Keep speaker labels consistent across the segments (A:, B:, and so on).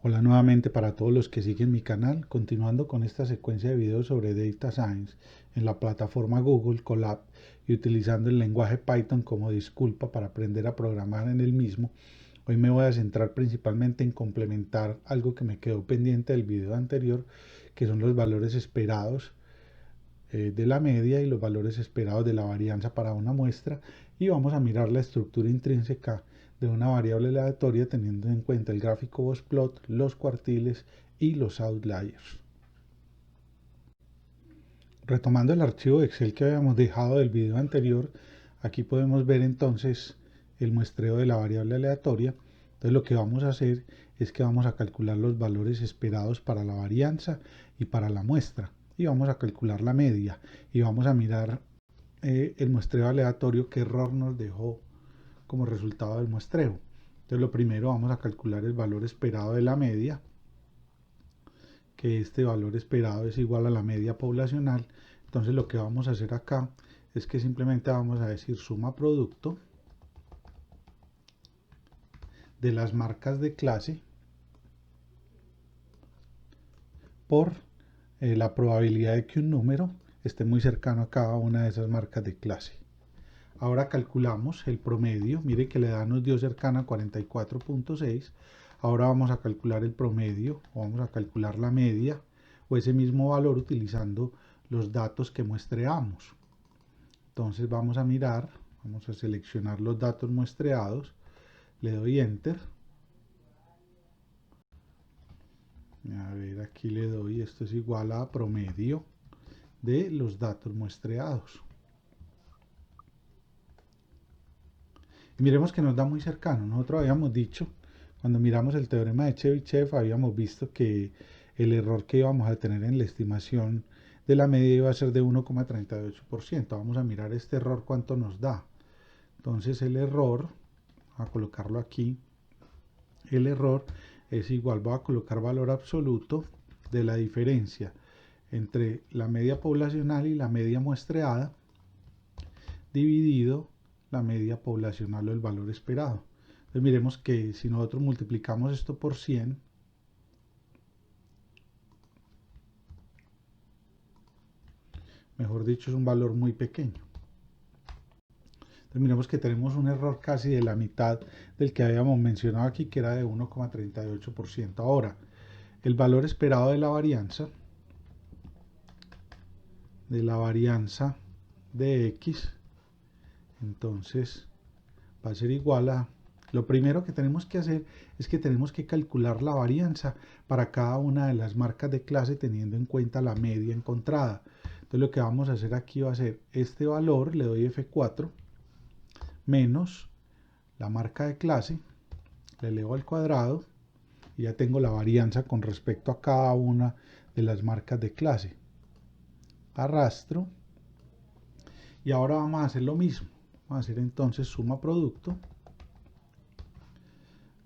A: Hola nuevamente para todos los que siguen mi canal, continuando con esta secuencia de videos sobre Data Science en la plataforma Google Colab y utilizando el lenguaje Python como disculpa para aprender a programar en el mismo. Hoy me voy a centrar principalmente en complementar algo que me quedó pendiente del video anterior, que son los valores esperados de la media y los valores esperados de la varianza para una muestra, y vamos a mirar la estructura intrínseca de una variable aleatoria teniendo en cuenta el gráfico Bossplot, los cuartiles y los outliers. Retomando el archivo de Excel que habíamos dejado del video anterior, aquí podemos ver entonces el muestreo de la variable aleatoria. Entonces lo que vamos a hacer es que vamos a calcular los valores esperados para la varianza y para la muestra, y vamos a calcular la media y vamos a mirar el muestreo aleatorio, qué error nos dejó como resultado del muestreo. Entonces lo primero, vamos a calcular el valor esperado de la media, que este valor esperado es igual a la media poblacional. Entonces lo que vamos a hacer acá es que simplemente vamos a decir suma producto de las marcas de clase por la probabilidad de que un número esté muy cercano a cada una de esas marcas de clase. Ahora calculamos el promedio. Mire que la edad nos dio cercana a 44.6. Ahora vamos a calcular el promedio, o vamos a calcular la media, o ese mismo valor utilizando los datos que muestreamos. Entonces vamos a mirar, vamos a seleccionar los datos muestreados, le doy Enter. A ver, aquí le doy, esto es igual a promedio de los datos muestreados. Y miremos que nos da muy cercano. Nosotros habíamos dicho, cuando miramos el teorema de Chebyshev, habíamos visto que el error que íbamos a tener en la estimación de la media iba a ser de 1,38%. Vamos a mirar este error cuánto nos da. Entonces el error, a colocarlo aquí, el error es igual, voy a colocar valor absoluto de la diferencia entre la media poblacional y la media muestreada, dividido la media poblacional o el valor esperado. Entonces miremos que si nosotros multiplicamos esto por 100, mejor dicho, es un valor muy pequeño. Entonces miremos que tenemos un error casi de la mitad del que habíamos mencionado aquí, que era de 1,38%. Ahora, el valor esperado de la varianza de x, entonces va a ser igual a, lo primero que tenemos que hacer es que tenemos que calcular la varianza para cada una de las marcas de clase teniendo en cuenta la media encontrada. Entonces lo que vamos a hacer aquí va a ser este valor, le doy F4, menos la marca de clase, le elevo al cuadrado y ya tengo la varianza con respecto a cada una de las marcas de clase. Arrastro y ahora vamos a hacer lo mismo. Vamos a hacer entonces suma producto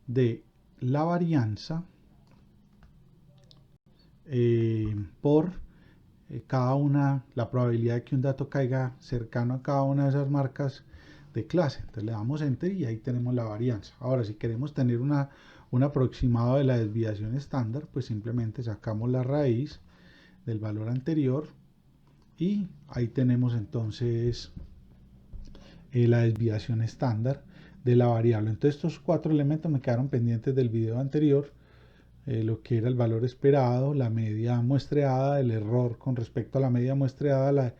A: de la varianza por cada una, la probabilidad de que un dato caiga cercano a cada una de esas marcas de clase. Entonces le damos Enter y ahí tenemos la varianza. Ahora, si queremos tener un aproximado de la desviación estándar, pues simplemente sacamos la raíz del valor anterior y ahí tenemos entonces la desviación estándar de la variable. Entonces estos cuatro elementos me quedaron pendientes del video anterior, lo que era el valor esperado, la media muestreada, el error con respecto a la media muestreada,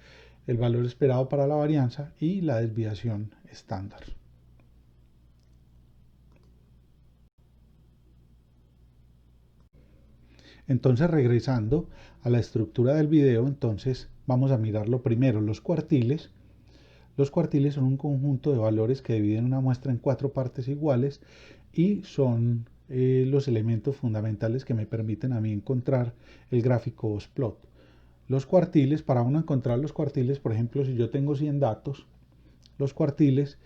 A: el valor esperado para la varianza y la desviación estándar. Entonces, regresando a la estructura del video, entonces vamos a mirar lo primero, los cuartiles. Los cuartiles son un conjunto de valores que dividen una muestra en cuatro partes iguales y son los elementos fundamentales que me permiten a mí encontrar el gráfico Bossplot. Los cuartiles, para uno encontrar los cuartiles, por ejemplo, si yo tengo 100 datos, los cuartiles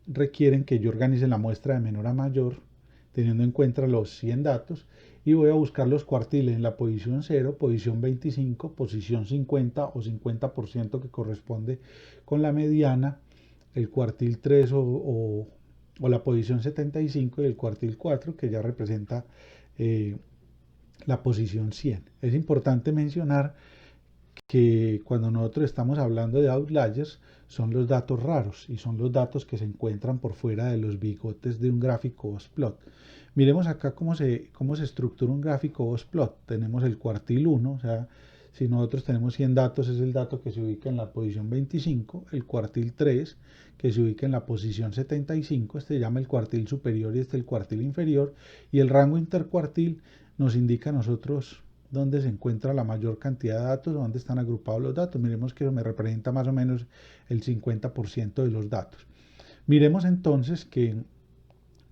A: requieren que yo organice la muestra de menor a mayor, teniendo en cuenta los 100 datos, y voy a buscar los cuartiles en la posición 0, posición 25, posición 50 o 50% que corresponde con la mediana, el cuartil 3 o o la posición 75 y el cuartil 4, que ya representa eh, la posición 100. Es importante mencionar que cuando nosotros estamos hablando de outliers son los datos raros y son los datos que se encuentran por fuera de los bigotes de un gráfico Boxplot. Miremos acá cómo se estructura un gráfico Boxplot. Tenemos el cuartil 1, o sea, si nosotros tenemos 100 datos es el dato que se ubica en la posición 25, el cuartil 3 que se ubica en la posición 75, este se llama el cuartil superior y este el cuartil inferior, y el rango intercuartil nos indica a nosotros dónde se encuentra la mayor cantidad de datos, dónde están agrupados los datos. Miremos que eso me representa más o menos el 50% de los datos. Miremos entonces que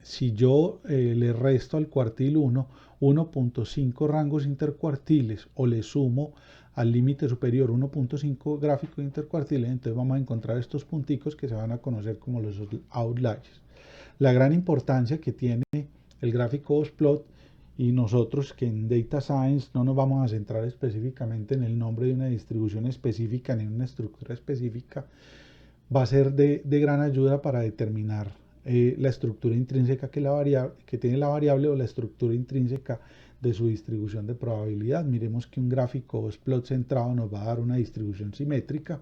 A: si yo le resto al cuartil 1 1.5 rangos intercuartiles o le sumo al límite superior 1.5 gráficos intercuartiles, entonces vamos a encontrar estos punticos que se van a conocer como los outliers. La gran importancia que tiene el gráfico Boxplot, y nosotros que en Data Science no nos vamos a centrar específicamente en el nombre de una distribución específica ni en una estructura específica, va a ser de gran ayuda para determinar la estructura intrínseca que tiene la variable o la estructura intrínseca de su distribución de probabilidad. Miremos que un gráfico Boxplot centrado nos va a dar una distribución simétrica.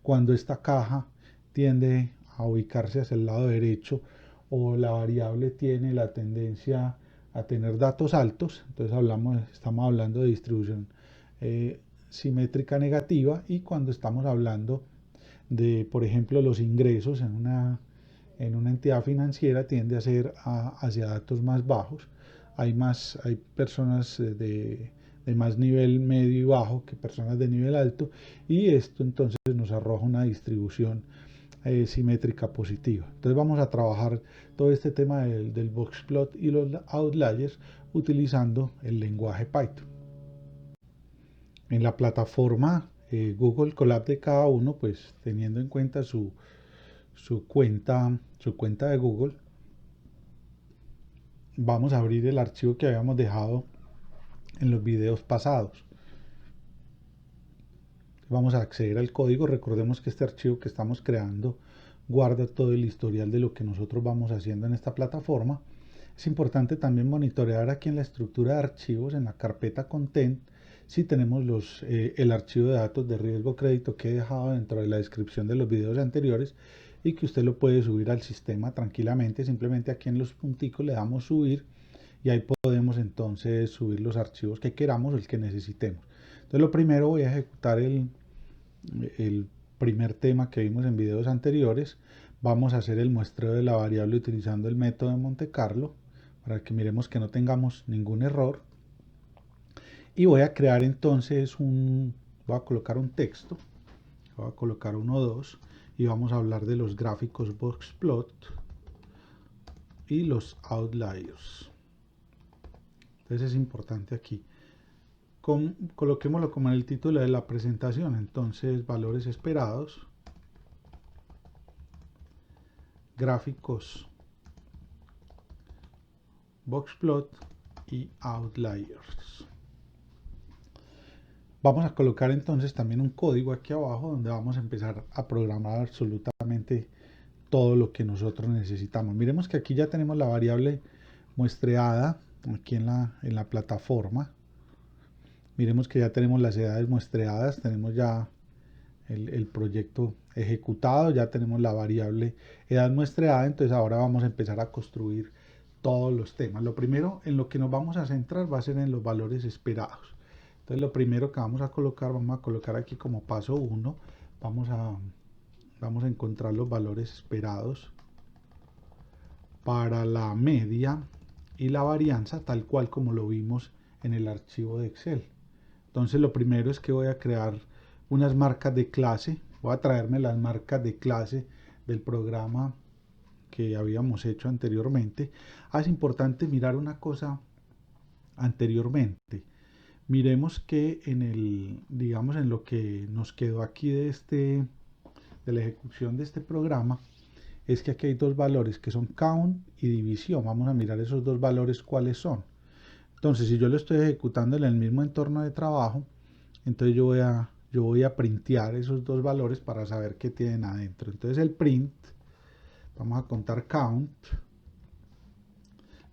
A: Cuando esta caja tiende a ubicarse hacia el lado derecho o la variable tiene la tendencia a tener datos altos, entonces estamos hablando de distribución simétrica negativa, y cuando estamos hablando de, por ejemplo, los ingresos en una entidad financiera tiende a ser hacia datos más bajos. Hay personas de más nivel medio y bajo que personas de nivel alto, y esto entonces nos arroja una distribución simétrica positiva. Entonces vamos a trabajar todo este tema del Boxplot y los outliers utilizando el lenguaje Python. En la plataforma Google Colab de cada uno, pues teniendo en cuenta su cuenta de Google, vamos a abrir el archivo que habíamos dejado en los videos pasados. Vamos a acceder al código. Recordemos que este archivo que estamos creando guarda todo el historial de lo que nosotros vamos haciendo en esta plataforma. Es importante también monitorear aquí en la estructura de archivos, en la carpeta content, si tenemos el archivo de datos de riesgo crédito que he dejado dentro de la descripción de los videos anteriores, y que usted lo puede subir al sistema tranquilamente. Simplemente aquí en los punticos le damos subir y ahí podemos entonces subir los archivos que queramos o el que necesitemos. Entonces lo primero, voy a ejecutar el primer tema que vimos en videos anteriores. Vamos a hacer el muestreo de la variable utilizando el método de Monte Carlo para que miremos que no tengamos ningún error. Y voy a crear entonces voy a colocar un texto, voy a colocar 1 o 2, y vamos a hablar de los gráficos Boxplot y los outliers. Entonces es importante aquí. Coloquémoslo como en el título de la presentación. Entonces, valores esperados, gráficos Boxplot y outliers. Vamos a colocar entonces también un código aquí abajo donde vamos a empezar a programar absolutamente todo lo que nosotros necesitamos. Miremos que aquí ya tenemos la variable muestreada aquí en la plataforma. Miremos que ya tenemos las edades muestreadas, tenemos ya el proyecto ejecutado, ya tenemos la variable edad muestreada. Entonces ahora vamos a empezar a construir todos los temas. Lo primero en lo que nos vamos a centrar va a ser en los valores esperados. Entonces lo primero que vamos a colocar aquí como paso 1, vamos a encontrar los valores esperados para la media y la varianza, tal cual como lo vimos en el archivo de Excel. Entonces lo primero es que voy a crear unas marcas de clase. Voy a traerme las marcas de clase del programa que habíamos hecho anteriormente. Es importante mirar una cosa anteriormente. Miremos que digamos en lo que nos quedó aquí de la ejecución de este programa, es que aquí hay dos valores que son count y división. Vamos a mirar esos dos valores cuáles son. Entonces, si yo lo estoy ejecutando en el mismo entorno de trabajo, entonces yo voy a printear esos dos valores para saber qué tienen adentro. Entonces el print Vamos a contar count.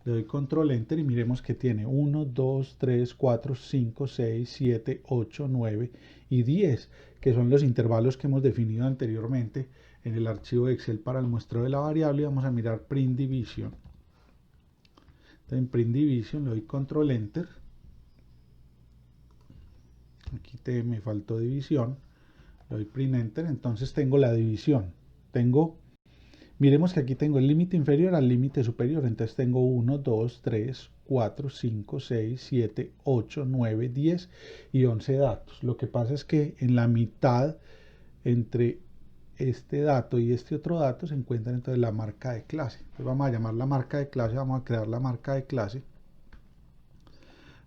A: Le doy control enter y miremos que tiene 1, 2, 3, 4, 5, 6, 7, 8, 9 y 10, que son los intervalos que hemos definido anteriormente en el archivo de Excel para el muestreo de la variable. Y vamos a mirar print division. Entonces, en print division le doy control enter. Aquí me faltó división. Le doy print enter. Entonces tengo la división. Miremos que aquí tengo el límite inferior al límite superior. Entonces tengo 1, 2, 3, 4, 5, 6, 7, 8, 9, 10 y 11 datos. Lo que pasa es que en la mitad entre este dato y este otro dato se encuentra entonces la marca de clase. Entonces vamos a llamar la marca de clase, vamos a crear la marca de clase.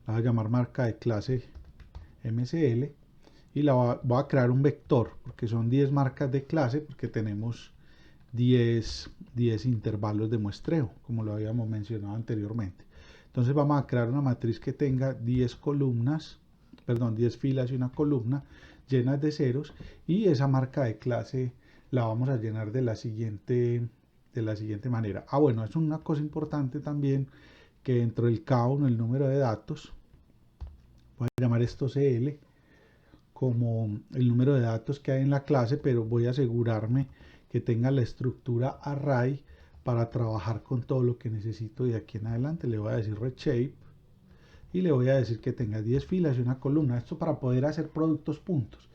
A: La voy a llamar marca de clase MCL y voy a crear un vector porque son 10 marcas de clase, porque tenemos 10 intervalos de muestreo, como lo habíamos mencionado anteriormente. Entonces vamos a crear una matriz que tenga 10 columnas, perdón, 10 filas y una columna llenas de ceros, y esa marca de clase la vamos a llenar de la siguiente manera. Bueno, es una cosa importante también, que dentro del K1, el número de datos, voy a llamar esto CL como el número de datos que hay en la clase, pero voy a asegurarme que tenga la estructura array para trabajar con todo lo que necesito de aquí en adelante. Le voy a decir reshape y le voy a decir que tenga 10 filas y una columna. Esto para poder hacer productos puntos.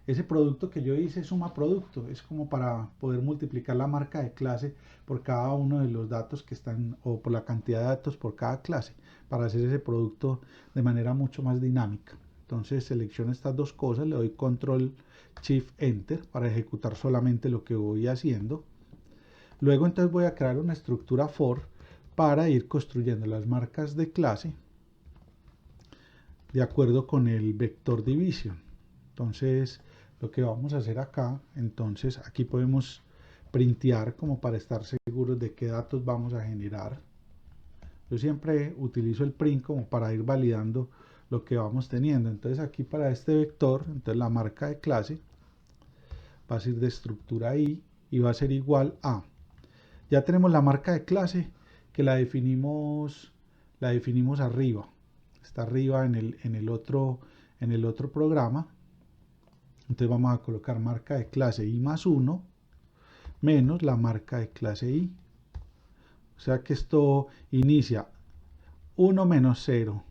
A: Ese producto que yo hice suma producto, es como para poder multiplicar la marca de clase por cada uno de los datos que están, o por la cantidad de datos por cada clase, para hacer ese producto de manera mucho más dinámica. Entonces selecciono estas dos cosas, le doy control shift enter para ejecutar solamente lo que voy haciendo. Luego entonces voy a crear una estructura for para ir construyendo las marcas de clase de acuerdo con el vector division. Entonces lo que vamos a hacer acá, entonces aquí podemos printear como para estar seguros de qué datos vamos a generar. Yo siempre utilizo el print como para ir validando lo que vamos teniendo. Entonces aquí para este vector, entonces la marca de clase va a ser de estructura i y va a ser igual a, ya tenemos la marca de clase que la definimos arriba, está arriba en el otro programa. Entonces vamos a colocar marca de clase i más 1 menos la marca de clase i. O sea que esto inicia 1 menos 0,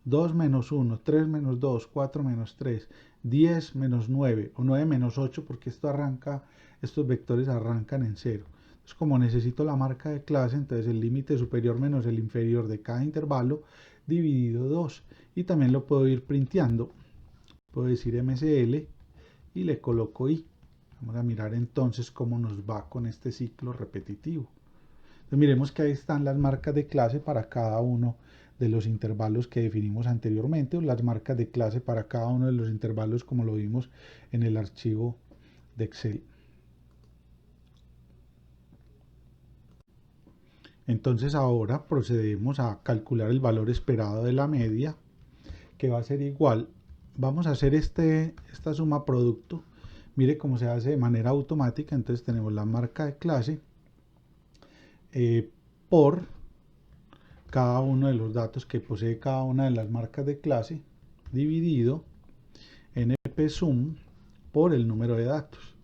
A: 2 menos 1, 3 menos 2, 4 menos 3, 10 menos 9 o 9 menos 8, porque estos vectores arrancan en 0. Entonces, como necesito la marca de clase, entonces el límite superior menos el inferior de cada intervalo dividido 2. Y también lo puedo ir printeando. Puedo decir MCL y le coloco i. Vamos a mirar entonces cómo nos va con este ciclo repetitivo. Entonces, miremos que ahí están las marcas de clase para cada uno de los intervalos que definimos anteriormente, o las marcas de clase para cada uno de los intervalos como lo vimos en el archivo de Excel. Entonces ahora procedemos a calcular el valor esperado de la media, que va a ser igual. Vamos a hacer esta suma producto. Mire cómo se hace de manera automática. Entonces tenemos la marca de clase por cada uno de los datos que posee cada una de las marcas de clase, dividido npsum por el número de datos.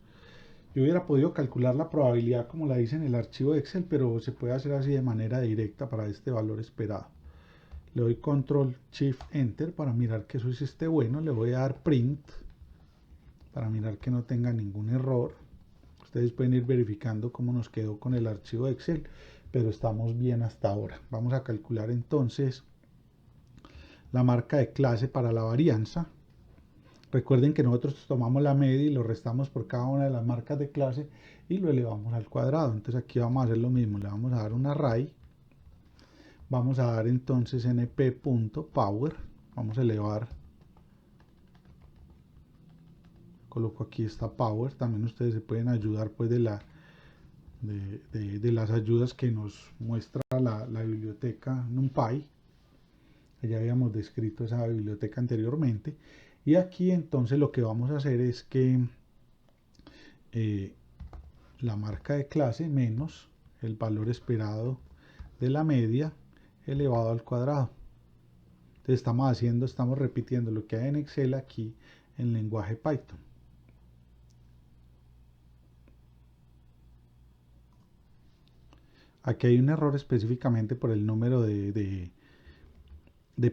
A: Yo hubiera podido calcular la probabilidad como la hice en el archivo de Excel, pero se puede hacer así de manera directa para este valor esperado. Le doy control shift enter para mirar que eso sí esté bueno. Le voy a dar print para mirar que no tenga ningún error. Ustedes pueden ir verificando cómo nos quedó con el archivo de Excel, pero estamos bien hasta ahora. Vamos a calcular entonces la marca de clase para la varianza. Recuerden que nosotros tomamos la media y lo restamos por cada una de las marcas de clase y lo elevamos al cuadrado. Entonces aquí vamos a hacer lo mismo, le vamos a dar un array. Vamos a dar entonces np.power, vamos a elevar, coloco aquí esta power. También ustedes se pueden ayudar pues de las ayudas que nos muestra la biblioteca NumPy. Ya habíamos descrito esa biblioteca anteriormente. Y aquí entonces lo que vamos a hacer es que la marca de clase menos el valor esperado de la media elevado al cuadrado. Entonces estamos repitiendo lo que hay en Excel aquí en lenguaje Python. Aquí hay un error específicamente por el número de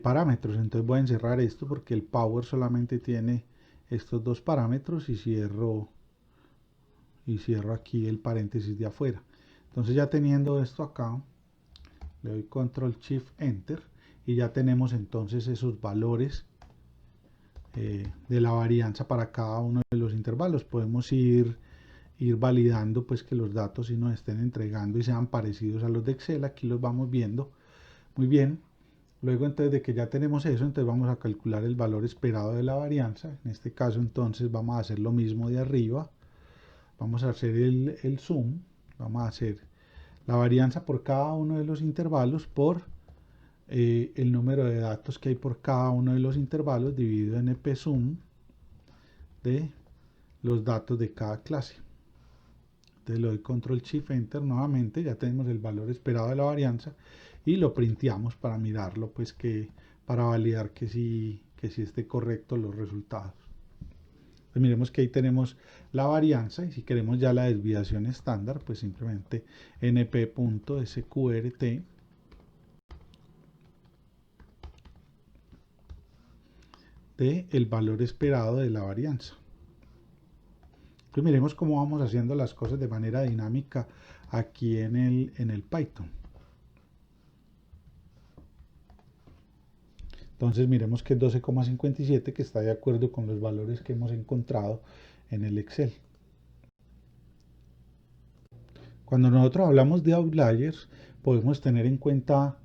A: parámetros, entonces voy a encerrar esto porque el Power solamente tiene estos dos parámetros y cierro aquí el paréntesis de afuera. Entonces ya teniendo esto acá, le doy Control Shift Enter y ya tenemos entonces esos valores de la varianza para cada uno de los intervalos. Podemos ir validando pues que los datos sí nos estén entregando y sean parecidos a los de Excel. Aquí los vamos viendo muy bien. Luego entonces de que ya tenemos eso, entonces vamos a calcular el valor esperado de la varianza. En este caso entonces vamos a hacer lo mismo de arriba. Vamos a hacer el zoom. Vamos a hacer la varianza por cada uno de los intervalos por el número de datos que hay por cada uno de los intervalos dividido en psum de los datos de cada clase. Entonces le doy Control Shift Enter nuevamente, ya tenemos el valor esperado de la varianza y lo printeamos para mirarlo, pues para validar que sí esté correcto los resultados. Entonces miremos que ahí tenemos la varianza y si queremos ya la desviación estándar, pues simplemente np.sqrt de el valor esperado de la varianza. Entonces miremos cómo vamos haciendo las cosas de manera dinámica aquí en el Python. Entonces miremos que es 12,57 que está de acuerdo con los valores que hemos encontrado en el Excel. Cuando nosotros hablamos de outliers podemos tener en cuenta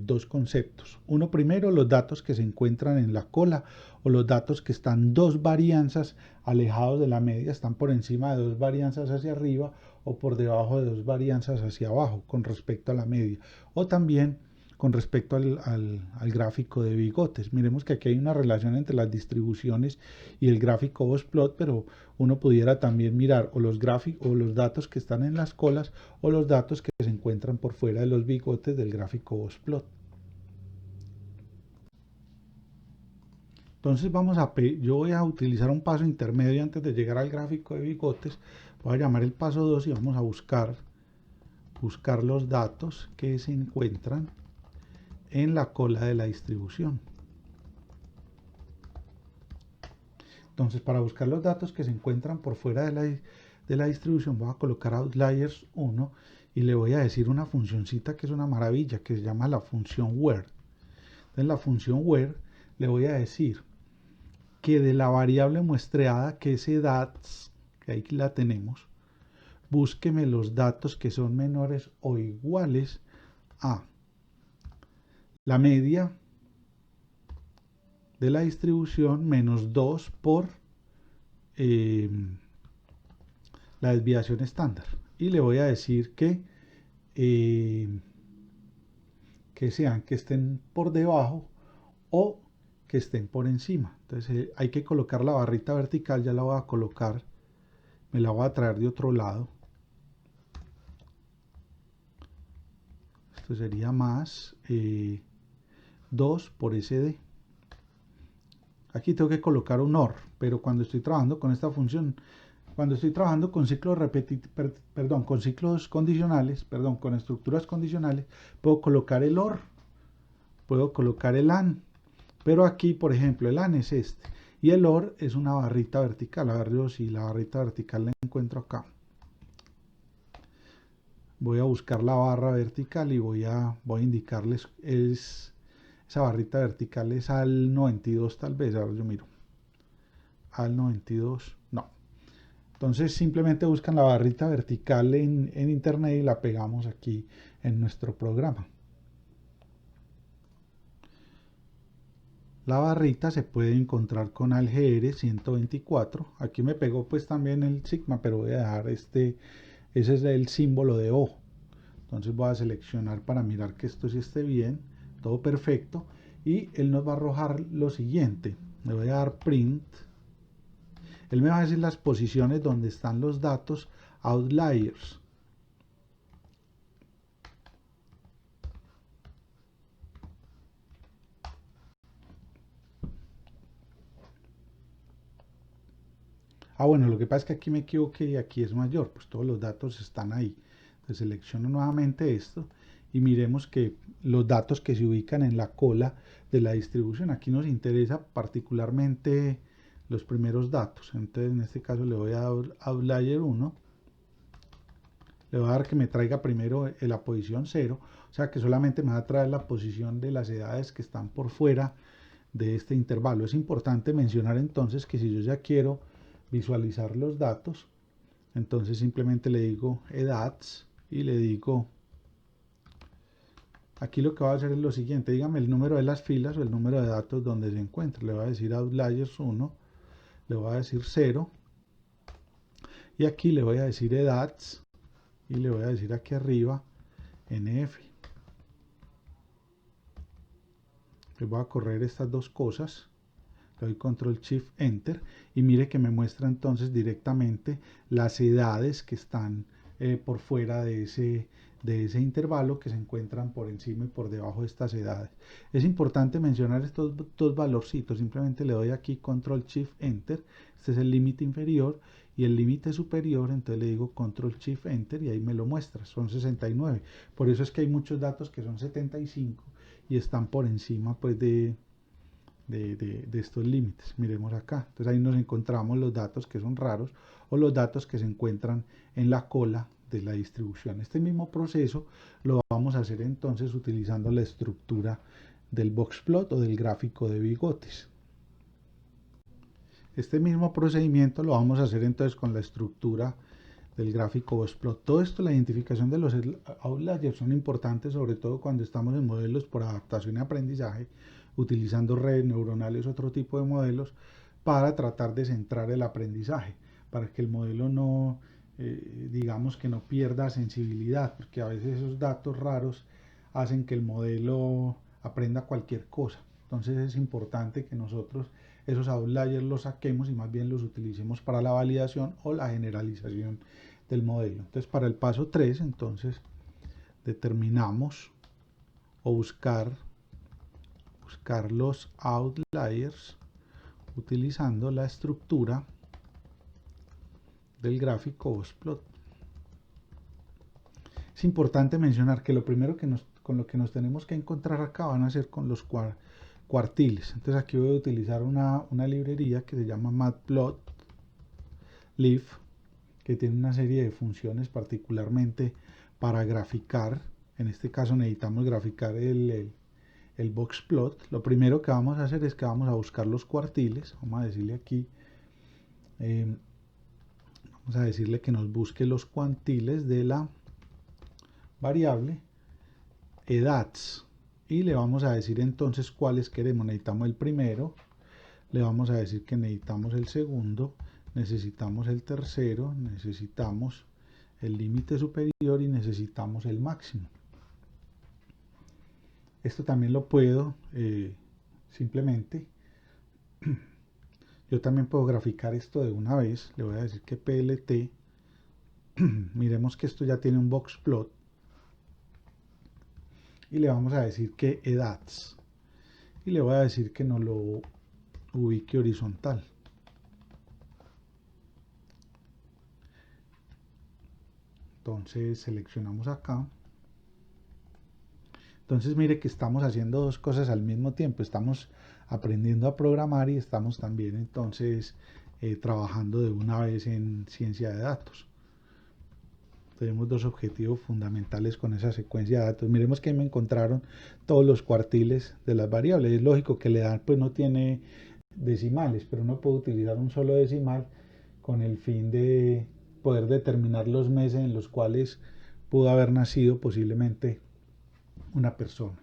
A: dos conceptos. Uno primero, los datos que se encuentran en la cola o los datos que están dos varianzas alejados de la media, están por encima de dos varianzas hacia arriba o por debajo de dos varianzas hacia abajo con respecto a la media. O también con respecto al gráfico de bigotes. Miremos que aquí hay una relación entre las distribuciones y el gráfico Boxplot, pero uno pudiera también mirar o los datos que están en las colas o los datos que se encuentran por fuera de los bigotes del gráfico Boxplot. Entonces yo voy a utilizar un paso intermedio antes de llegar al gráfico de bigotes. Voy a llamar el paso 2 y vamos a buscar los datos que se encuentran en la cola de la distribución. Entonces, para buscar los datos que se encuentran por fuera de la distribución, voy a colocar outliers 1 y le voy a decir una funcioncita que es una maravilla, que se llama la función where. En la función where le voy a decir que de la variable muestreada, que es edats, que ahí la tenemos, búsqueme los datos que son menores o iguales a la media de la distribución menos 2 por la desviación estándar. Y le voy a decir que estén por debajo o que estén por encima. Entonces hay que colocar la barrita vertical, ya la voy a colocar, me la voy a traer de otro lado. Esto sería más 2 por SD. Aquí tengo que colocar un OR, pero cuando estoy trabajando con esta función, cuando estoy trabajando con ciclos condicionales, con estructuras condicionales, puedo colocar el OR, puedo colocar el AND, pero aquí, por ejemplo, el AND es este, y el OR es una barrita vertical. A ver si la barrita vertical la encuentro acá. Voy a buscar la barra vertical y voy a indicarles, esa barrita vertical es al 92 tal vez, ahora yo miro, al 92, no. Entonces simplemente buscan la barrita vertical en internet y la pegamos aquí en nuestro programa. La barrita se puede encontrar con ALGR 124, aquí me pegó pues también el sigma, pero voy a dejar ese es el símbolo de O. Entonces voy a seleccionar para mirar que esto sí esté bien, todo perfecto, y él nos va a arrojar lo siguiente. Le voy a dar print, él me va a decir las posiciones donde están los datos outliers. Bueno, lo que pasa es que aquí me equivoqué y aquí es mayor, pues todos los datos están ahí. Entonces selecciono nuevamente esto y miremos que los datos que se ubican en la cola de la distribución, aquí nos interesa particularmente los primeros datos. Entonces en este caso le voy a dar outlier 1, le voy a dar que me traiga primero la posición 0, o sea que solamente me va a traer la posición de las edades que están por fuera de este intervalo. Es importante mencionar entonces que si yo ya quiero visualizar los datos, entonces simplemente le digo edats y le digo, aquí lo que va a hacer es lo siguiente, dígame el número de las filas o el número de datos donde se encuentra. Le voy a decir outliers 1, le voy a decir 0 y aquí le voy a decir edats y le voy a decir aquí arriba nf. Le voy a correr estas dos cosas, le doy control shift enter y mire que me muestra entonces directamente las edades que están por fuera de ese intervalo, que se encuentran por encima y por debajo de estas edades. Es importante mencionar estos dos valorcitos, simplemente le doy aquí control shift enter, este es el límite inferior, y el límite superior, entonces le digo control shift enter y ahí me lo muestra, son 69. Por eso es que hay muchos datos que son 75 y están por encima pues de estos límites. Miremos acá, entonces ahí nos encontramos los datos que son raros o los datos que se encuentran en la cola de la distribución. Este mismo proceso lo vamos a hacer entonces utilizando la estructura del boxplot o del gráfico de bigotes. Este mismo procedimiento lo vamos a hacer entonces con la estructura del gráfico boxplot. Todo esto, la identificación de los outliers son importantes, sobre todo cuando estamos en modelos por adaptación y aprendizaje, utilizando redes neuronales, otro tipo de modelos, para tratar de centrar el aprendizaje, para que el modelo no, digamos que no pierda sensibilidad, porque a veces esos datos raros hacen que el modelo aprenda cualquier cosa. Entonces es importante que nosotros esos outliers los saquemos y más bien los utilicemos para la validación o la generalización del modelo. Entonces para el paso 3, entonces determinamos o buscar los outliers utilizando la estructura del gráfico boxplot. Es importante mencionar que lo primero que con lo que nos tenemos que encontrar acá van a ser con los cuartiles. Entonces aquí voy a utilizar una librería que se llama matplotlib, que tiene una serie de funciones particularmente para graficar. En este caso necesitamos graficar el boxplot. Lo primero que vamos a hacer es que vamos a buscar los cuartiles. Vamos a decirle aquí, vamos a decirle que nos busque los cuantiles de la variable edats y le vamos a decir entonces cuáles queremos. Necesitamos el primero, le vamos a decir que necesitamos el segundo, necesitamos el tercero, necesitamos el límite superior y necesitamos el máximo. Esto también lo puedo simplemente, yo también puedo graficar esto de una vez. Le voy a decir que plt, miremos que esto ya tiene un boxplot y le vamos a decir que edats y le voy a decir que nos lo ubique horizontal. Entonces seleccionamos acá. Entonces mire que estamos haciendo dos cosas al mismo tiempo. Estamos aprendiendo a programar y estamos también entonces trabajando de una vez en ciencia de datos. Tenemos dos objetivos fundamentales con esa secuencia de datos. Miremos que me encontraron todos los cuartiles de las variables. Es lógico que la edad pues no tiene decimales, pero uno puede utilizar un solo decimal con el fin de poder determinar los meses en los cuales pudo haber nacido posiblemente una persona.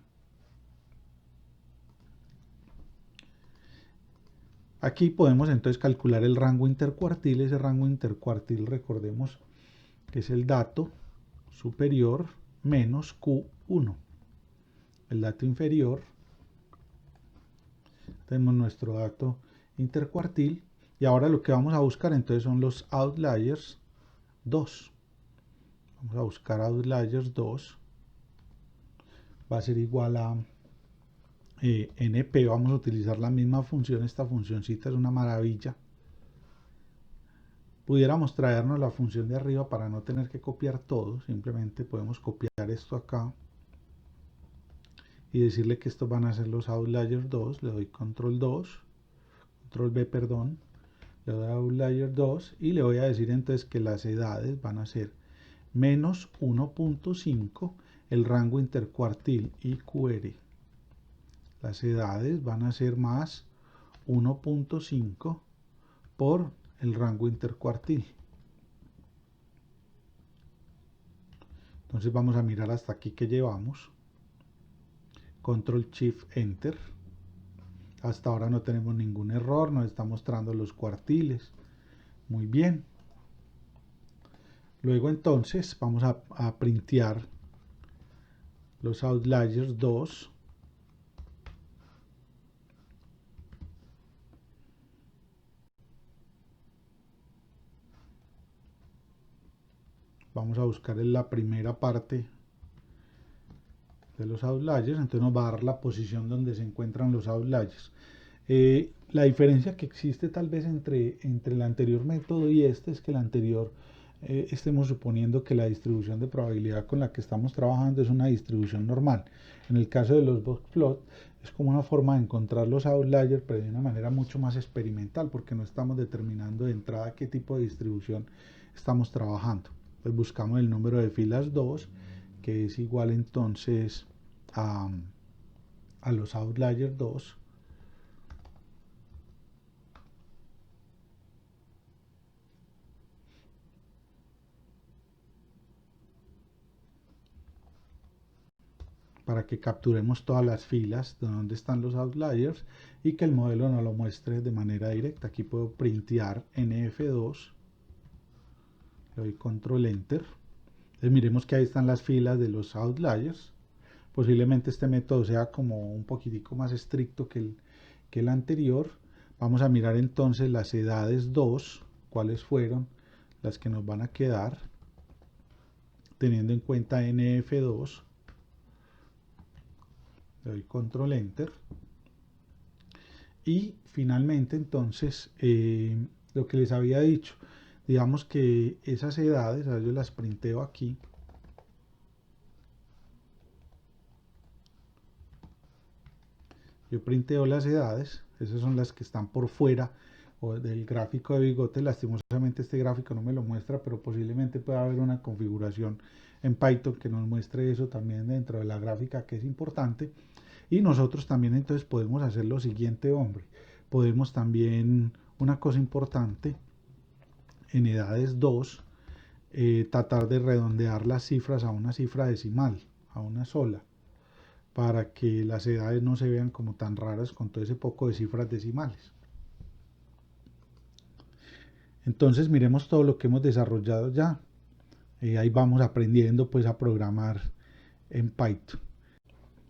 A: Aquí podemos entonces calcular el rango intercuartil. Ese rango intercuartil, recordemos que es el dato superior menos Q1. El dato inferior, tenemos nuestro dato intercuartil y ahora lo que vamos a buscar entonces son los outliers 2. Vamos a buscar outliers 2. Va a ser igual a np. Vamos a utilizar la misma función. Esta funcioncita es una maravilla. Pudiéramos traernos la función de arriba para no tener que copiar todo. Simplemente podemos copiar esto acá y decirle que estos van a ser los outliers 2. Le doy control B, perdón. Le doy a outlier 2 y le voy a decir entonces que las edades van a ser menos 1.5 el rango intercuartil IQR. Las edades van a ser más 1.5 por el rango intercuartil. Entonces vamos a mirar hasta aquí que llevamos. Control Shift Enter. Hasta ahora no tenemos ningún error, nos está mostrando los cuartiles. Muy bien. Luego entonces vamos a printear los outliers 2. Vamos a buscar en la primera parte de los outliers, entonces nos va a dar la posición donde se encuentran los outliers. La diferencia que existe tal vez entre el anterior método y este es que el anterior estemos suponiendo que la distribución de probabilidad con la que estamos trabajando es una distribución normal. En el caso de los boxplot es como una forma de encontrar los outliers, pero de una manera mucho más experimental, porque no estamos determinando de entrada qué tipo de distribución estamos trabajando. Pues buscamos el número de filas 2, que es igual entonces a los outliers 2. Para que capturemos todas las filas de donde están los outliers y que el modelo nos lo muestre de manera directa. Aquí puedo printear NF2, le doy control enter. Entonces miremos que ahí están las filas de los outliers. Posiblemente este método sea como un poquitico más estricto que el anterior. Vamos a mirar entonces las edades 2, cuáles fueron las que nos van a quedar, teniendo en cuenta NF2. Le doy control enter y finalmente entonces lo que les había dicho, digamos que esas edades, ahora yo las printeo aquí, yo printeo las edades, esas son las que están por fuera del gráfico de bigote. Lastimosamente este gráfico no me lo muestra, pero posiblemente pueda haber una configuración en Python que nos muestre eso también dentro de la gráfica, que es importante. Y nosotros también entonces podemos hacer lo siguiente, hombre. Podemos también, una cosa importante, en edades 2, tratar de redondear las cifras a una cifra decimal, a una sola, para que las edades no se vean como tan raras con todo ese poco de cifras decimales. Entonces miremos todo lo que hemos desarrollado ya. Ahí vamos aprendiendo pues a programar en Python.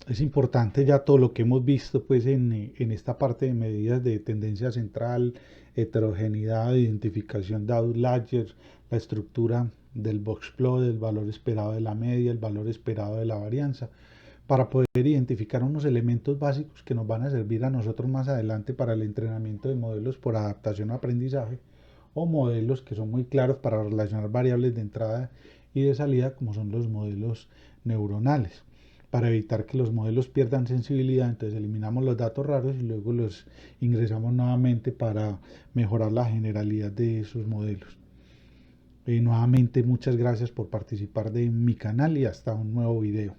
A: Es importante ya todo lo que hemos visto pues en esta parte de medidas de tendencia central, heterogeneidad, identificación de outliers, la estructura del boxplot, el valor esperado de la media, el valor esperado de la varianza, para poder identificar unos elementos básicos que nos van a servir a nosotros más adelante para el entrenamiento de modelos por adaptación a aprendizaje, o modelos que son muy claros para relacionar variables de entrada y de salida, como son los modelos neuronales, para evitar que los modelos pierdan sensibilidad. Entonces eliminamos los datos raros y luego los ingresamos nuevamente para mejorar la generalidad de esos modelos. Nuevamente muchas gracias por participar de mi canal y hasta un nuevo video.